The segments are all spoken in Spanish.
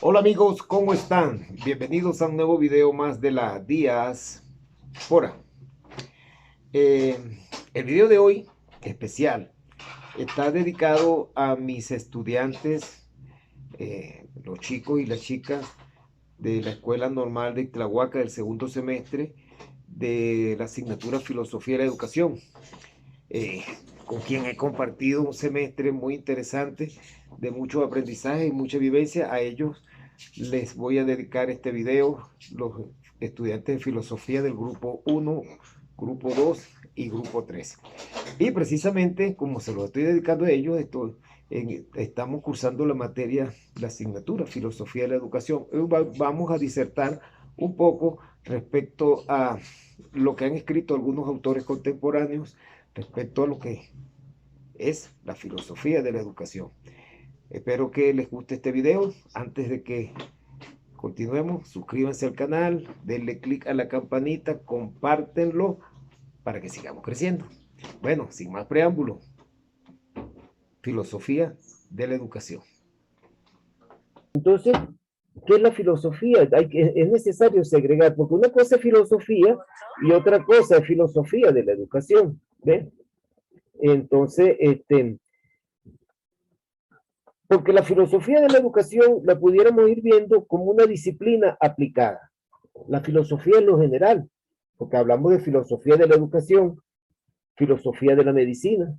Hola amigos, ¿cómo están? Bienvenidos a un nuevo video más de la Diáspora. Eh, el video de hoy, especial, está dedicado a mis estudiantes, los chicos y las chicas de la Escuela Normal de Tlahuaca del segundo semestre de la asignatura Filosofía de la Educación, eh, con quien he compartido un semestre muy interesante de mucho aprendizaje y mucha vivencia. A ellos les voy a dedicar este video, los estudiantes de filosofía del grupo 1, grupo 2 y grupo 3. Y precisamente como se lo estoy dedicando a ellos, estamos cursando la materia, la asignatura Filosofía de la Educación. Vamos a disertar un poco respecto a lo que han escrito algunos autores contemporáneos respecto a lo que es la filosofía de la educación. Espero que les guste este video. Antes de que continuemos, suscríbanse al canal, denle click a la campanita, compártenlo para que sigamos creciendo. Bueno, sin más preámbulo, filosofía de la educación. Entonces, ¿qué es la filosofía? Es necesario segregar, porque una cosa es filosofía y otra cosa es filosofía de la educación. ¿Ve? Entonces, porque la filosofía de la educación la pudiéramos ir viendo como una disciplina aplicada. La filosofía en lo general, porque hablamos de filosofía de la educación, filosofía de la medicina,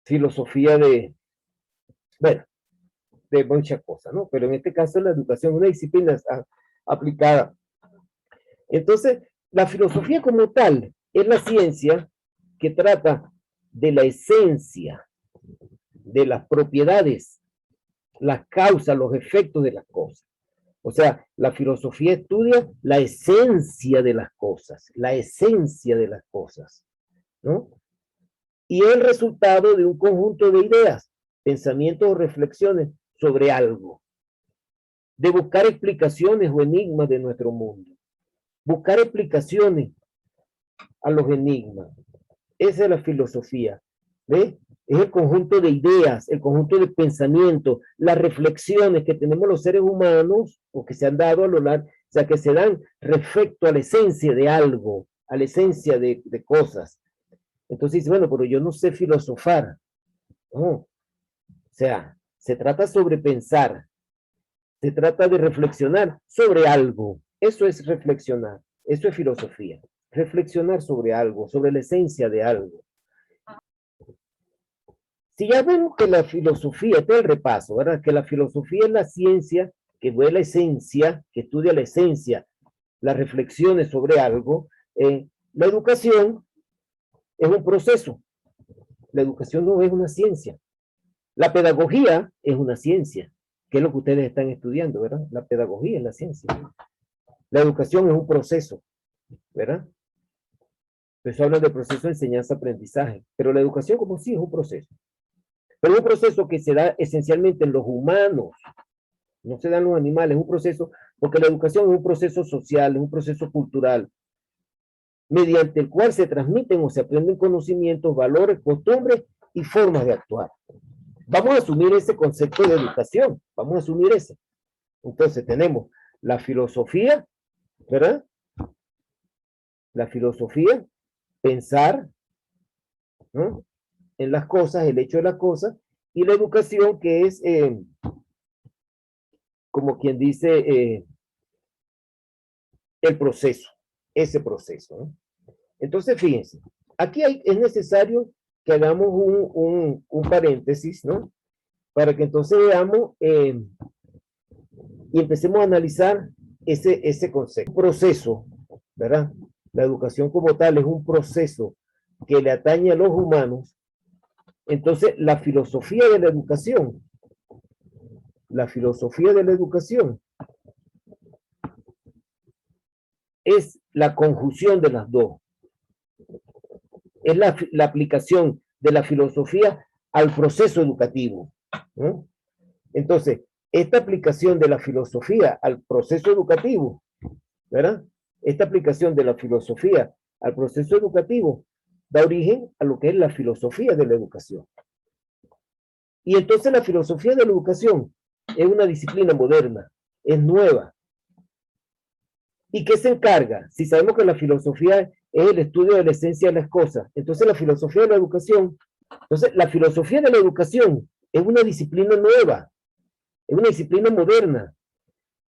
filosofía bueno, de muchas cosas, ¿no? Pero en este caso la educación es una disciplina aplicada. Entonces, la filosofía como tal es la ciencia que trata de la esencia, de las propiedades, las causas, los efectos de las cosas. O sea, la filosofía estudia la esencia de las cosas, la esencia de las cosas, ¿no? Y es el resultado de un conjunto de ideas, pensamientos o reflexiones sobre algo, de buscar explicaciones o enigmas de nuestro mundo, buscar explicaciones a los enigmas. Esa es la filosofía, ¿ves? Es el conjunto de ideas, el conjunto de pensamientos, las reflexiones que tenemos los seres humanos o que se han dado a lo largo, o sea, que se dan respecto a la esencia de algo, a la esencia de cosas. Entonces dice, bueno, pero yo no sé filosofar. No. O sea, se trata sobre pensar, se trata de reflexionar sobre algo. Eso es reflexionar, eso es filosofía. Reflexionar sobre algo, sobre la esencia de algo. Si ya vemos que la filosofía, este es el repaso, ¿verdad? Que la filosofía es la ciencia que ve la esencia, que estudia la esencia, las reflexiones sobre algo. La educación es un proceso. La educación no es una ciencia. La pedagogía es una ciencia, que es lo que ustedes están estudiando, ¿verdad? La pedagogía es la ciencia. La educación es un proceso, ¿verdad? Eso habla del proceso de enseñanza-aprendizaje, pero la educación como sí es un proceso. Pero es un proceso que se da esencialmente en los humanos, no se dan los animales, es un proceso, porque la educación es un proceso social, es un proceso cultural, mediante el cual se transmiten o se aprenden conocimientos, valores, costumbres y formas de actuar. Vamos a asumir ese concepto de educación, vamos a asumir ese. Entonces tenemos la filosofía, ¿verdad? La filosofía, pensar, ¿no? En las cosas, el hecho de las cosas, y la educación que es, como quien dice, el proceso, ese proceso, ¿no? Entonces, fíjense, aquí es necesario que hagamos un paréntesis, ¿no? Para que entonces veamos y empecemos a analizar ese concepto. Un proceso, ¿verdad? La educación como tal es un proceso que le atañe a los humanos. Entonces, la filosofía de la educación es la conjunción de las dos. Es la aplicación de la filosofía al proceso educativo, ¿no? Entonces, esta aplicación de la filosofía al proceso educativo, ¿verdad? Esta aplicación de la filosofía al proceso educativo da origen a lo que es la filosofía de la educación. Y entonces la filosofía de la educación es una disciplina moderna, es nueva. ¿Y qué se encarga? Si sabemos que la filosofía es el estudio de la esencia de las cosas, entonces la filosofía de la educación, entonces la filosofía de la educación es una disciplina nueva, es una disciplina moderna,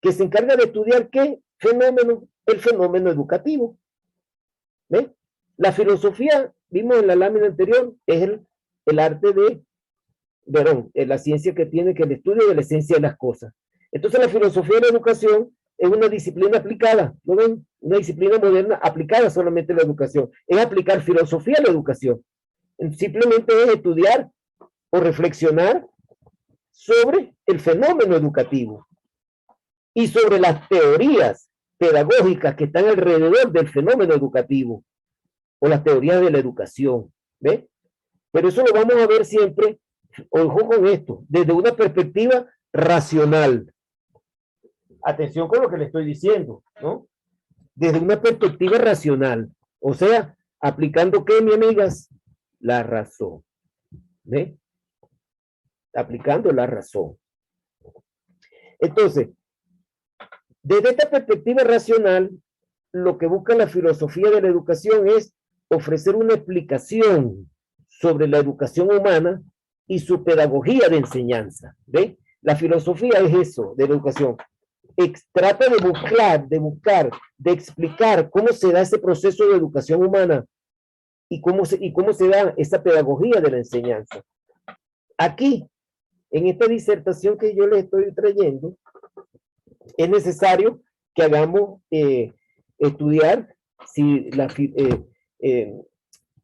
que se encarga de estudiar qué fenómeno, el fenómeno educativo. ¿Ve? La filosofía, vimos en la lámina anterior, es el arte de, perdón, la ciencia que tiene que el estudio de la esencia de las cosas. Entonces la filosofía de la educación es una disciplina aplicada, ¿no ven? Una disciplina moderna aplicada solamente a la educación. Es aplicar filosofía a la educación. Simplemente es estudiar o reflexionar sobre el fenómeno educativo y sobre las teorías pedagógicas que están alrededor del fenómeno educativo o las teorías de la educación. ¿Ve? Pero eso lo vamos a ver siempre, ojo con esto, desde una perspectiva racional. Atención con lo que le estoy diciendo, ¿no? Desde una perspectiva racional. O sea, aplicando ¿qué, mi amigas? La razón. ¿Ve? Aplicando la razón. Entonces, desde esta perspectiva racional, lo que busca la filosofía de la educación es ofrecer una explicación sobre la educación humana y su pedagogía de enseñanza. ¿Ve? La filosofía es eso, de la educación. Trata de explicar cómo se da ese proceso de educación humana y cómo se da esa pedagogía de la enseñanza. Aquí, en esta disertación que yo les estoy trayendo, es necesario que hagamos estudiar si la,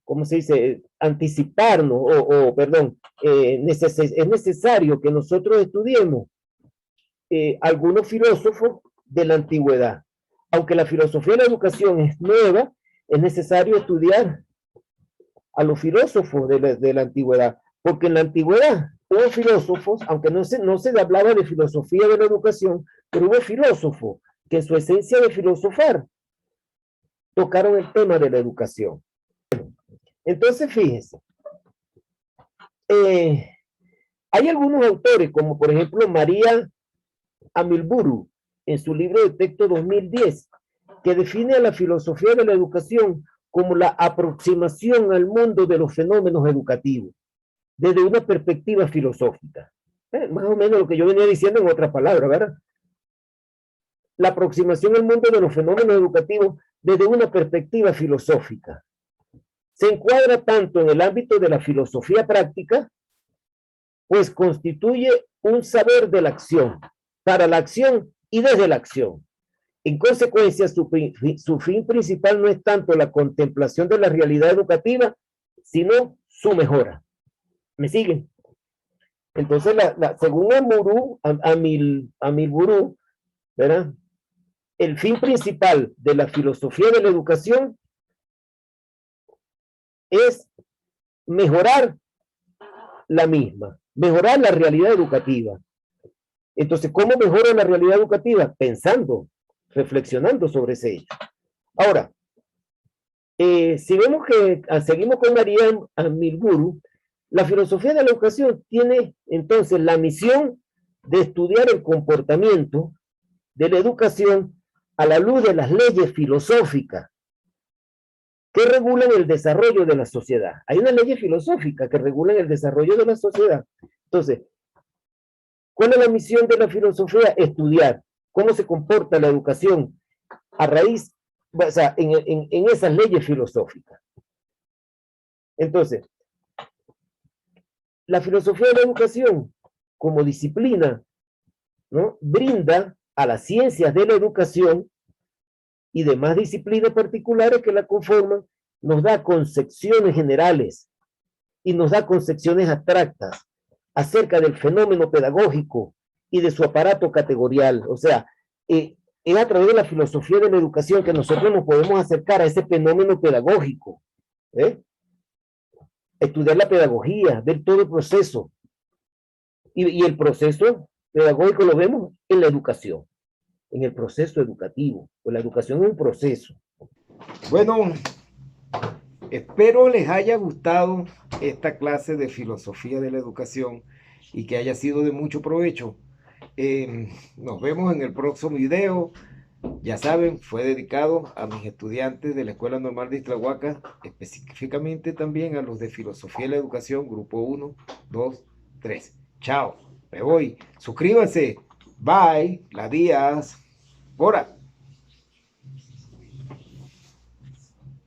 ¿cómo se dice? Anticiparnos, perdón, es necesario que nosotros estudiemos algunos filósofos de la antigüedad. Aunque la filosofía de la educación es nueva, es necesario estudiar a los filósofos de la antigüedad, porque en la antigüedad hubo filósofos, aunque no se hablaba de filosofía de la educación, pero hubo filósofos que en su esencia de filosofar tocaron el tema de la educación. Entonces, fíjense, hay algunos autores, como por ejemplo María Amilburu, en su libro de texto 2010, que define a la filosofía de la educación como la aproximación al mundo de los fenómenos educativos, desde una perspectiva filosófica. Más o menos lo que yo venía diciendo en otras palabras, ¿verdad? La aproximación al mundo de los fenómenos educativos desde una perspectiva filosófica. Se encuadra tanto en el ámbito de la filosofía práctica, pues constituye un saber de la acción, para la acción y desde la acción. En consecuencia, su fin principal no es tanto la contemplación de la realidad educativa, sino su mejora. ¿Me siguen? Entonces, según Amilburu, ¿verdad? El fin principal de la filosofía de la educación es mejorar la misma, mejorar la realidad educativa. Entonces, ¿cómo mejora la realidad educativa? Pensando, reflexionando sobre ese hecho. Ahora, si vemos que seguimos con María Amilburu, la filosofía de la educación tiene entonces la misión de estudiar el comportamiento de la educación a la luz de las leyes filosóficas que regulan el desarrollo de la sociedad. Hay unas leyes filosóficas que regulan el desarrollo de la sociedad. Entonces, ¿cuál es la misión de la filosofía? Estudiar cómo se comporta la educación a raíz, o sea, en esas leyes filosóficas. Entonces, la filosofía de la educación como disciplina, ¿no?, brinda a las ciencias de la educación y demás disciplinas particulares que la conforman, nos da concepciones generales y nos da concepciones abstractas acerca del fenómeno pedagógico y de su aparato categorial. O sea, es a través de la filosofía de la educación que nosotros nos podemos acercar a ese fenómeno pedagógico. Estudiar la pedagogía, ver todo el proceso. Y el proceso pedagógico lo vemos en la educación, en el proceso educativo. Pues la educación es un proceso. Bueno, espero les haya gustado esta clase de filosofía de la educación y que haya sido de mucho provecho. Nos vemos en el próximo video. Ya saben, fue dedicado a mis estudiantes de la Escuela Normal de Islahuaca, específicamente también a los de Filosofía y la Educación, grupo 1, 2, 3. Chao, me voy. Suscríbanse. Bye. La Díaz. Bora.